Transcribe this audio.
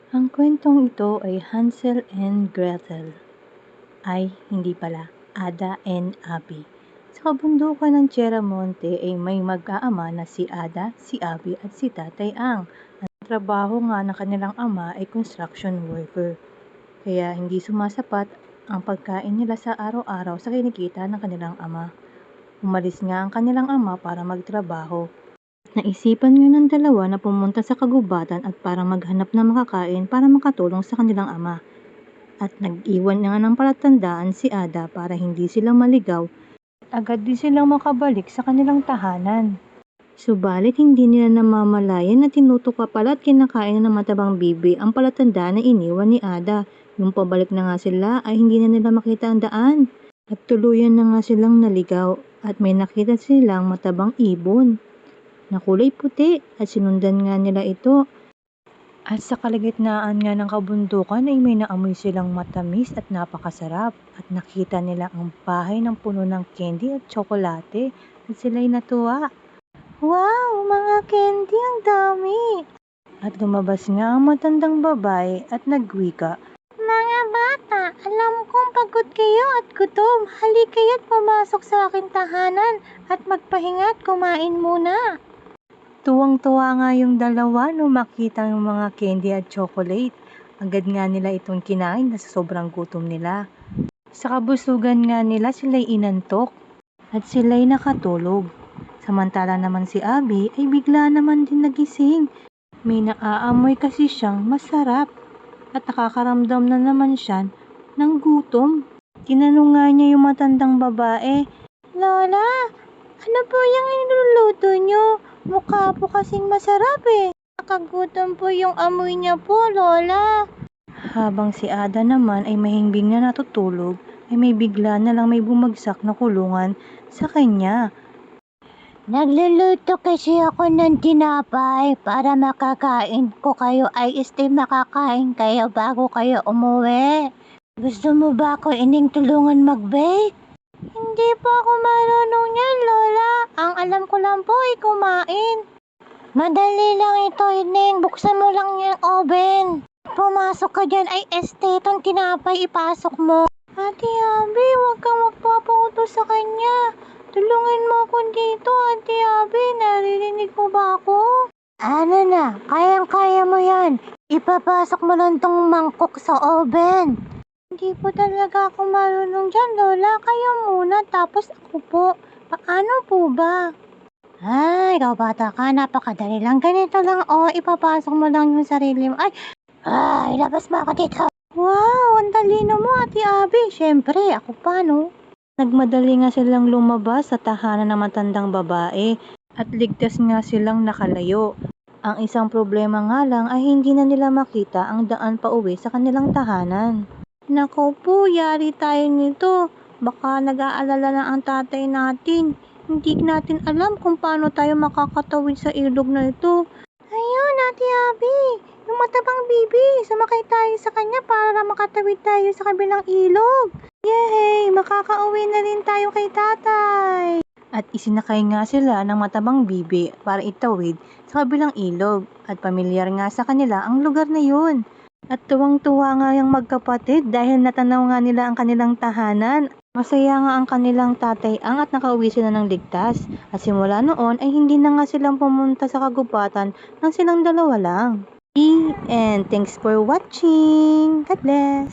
Ang kwentong ito ay Hansel and Gretel. Ay, hindi pala, Ada and Abby. Sa kabundukan ng Sierra Monte ay may mag-aama na si Ada, si Abby at si Tatay Ang. Ang trabaho nga ng kanilang ama ay construction worker. Kaya hindi sumasapat ang pagkain nila sa araw-araw sa kinikita ng kanilang ama. Umalis nga ang kanilang ama para magtrabaho. Naisipan nga ng dalawa na pumunta sa kagubatan at para maghanap ng makakain para makatulong sa kanilang ama. At nag-iwan nga ng palatandaan si Ada para hindi sila maligaw at agad din silang makabalik sa kanilang tahanan. Subalit hindi nila namamalayan na tinutok pa pala at kinakain ng matabang bibi ang palatandaan na iniwan ni Ada. Yung pabalik na nga sila ay hindi na nila makita ang daan at tuluyan na nga silang naligaw at may nakita silang matabang ibon na kulay puti at sinundan nga nila ito. At sa kalagitnaan nga ng kabundukan ay may naamoy silang matamis at napakasarap at nakita nila ang bahay ng puno ng candy at tsokolate at sila'y natuwa. Wow! Mga candy ang dami! At lumabas nga ang matandang babae at nagwika. Mga bata, alam kong pagod kayo at gutom. Halik kayo't pumasok sa aking tahanan at magpahinga at kumain muna. Tuwang-tuwa nga yung dalawa nung makita yung mga candy at chocolate. Agad nga nila itong kinain na sa sobrang gutom nila. Sa kabusugan nga nila sila'y inantok at sila'y nakatulog. Samantala naman si Abby ay bigla naman din nagising. May naaamoy kasi siyang masarap at nakakaramdam na naman siya ng gutom. Tinanong nga niya yung matandang babae, Lola, ano po yung iniluluto niyo? Mukha po kasing masarap eh. Nakagutom po yung amoy niya po, Lola. Habang si Ada naman ay mahimbing na natutulog, ay may bigla na lang may bumagsak na kulungan sa kanya. Nagluluto kasi ako ng tinapay para makakain ko kayo ay makakain kayo bago kayo umuwi. Gusto mo ba ako ining tulungan mag-bake? Hindi po ako marunong yan, Lola. Ang alam ko lang po ay kumain. Madali lang ito, Ining. Buksan mo lang yung oven. Pumasok ka dyan ay itong tinapay ipasok mo. Ate Abby, huwag kang magpapautos sa kanya. Tulungan mo ako dito, Ate Abby. Naririnig mo ba ako? Ano na, kayang-kaya mo yan. Ipapasok mo lang tong mangkok sa oven. Hindi po talaga ako marunong dyan, Lola. Kayo muna, tapos ako po. Paano po ba? Ay, ikaw bata ka. Napakadali lang. Ganito lang, ipapasok mo lang yung sarili mo. Ay, labas mo ako dito. Wow, ang talino mo, Ate Abby. Siyempre, ako pa, no? Nagmadali nga silang lumabas sa tahanan ng matandang babae at ligtas nga silang nakalayo. Ang isang problema nga lang ay hindi na nila makita ang daan pa uwi sa kanilang tahanan. Nako po, yari tayo nito. Baka nag-aalala na ang tatay natin. Hindi natin alam kung paano tayo makakatawid sa ilog na ito. Ayun, Ate Abby, yung matabang bibi. Sumakay tayo sa kanya para makatawid tayo sa kabilang ilog. Yay! Makakauwi na rin tayo kay tatay. At isinakay nga sila ng matabang bibi para itawid sa kabilang ilog. At pamilyar nga sa kanila ang lugar na yun. At tuwang-tuwa nga yung magkapatid dahil natanaw nga nila ang kanilang tahanan. Masaya nga ang kanilang tatay Ang at nakauwi sila ng ligtas. At simula noon ay hindi na nga silang pumunta sa kagubatan nang silang dalawa lang. And thanks for watching. God bless!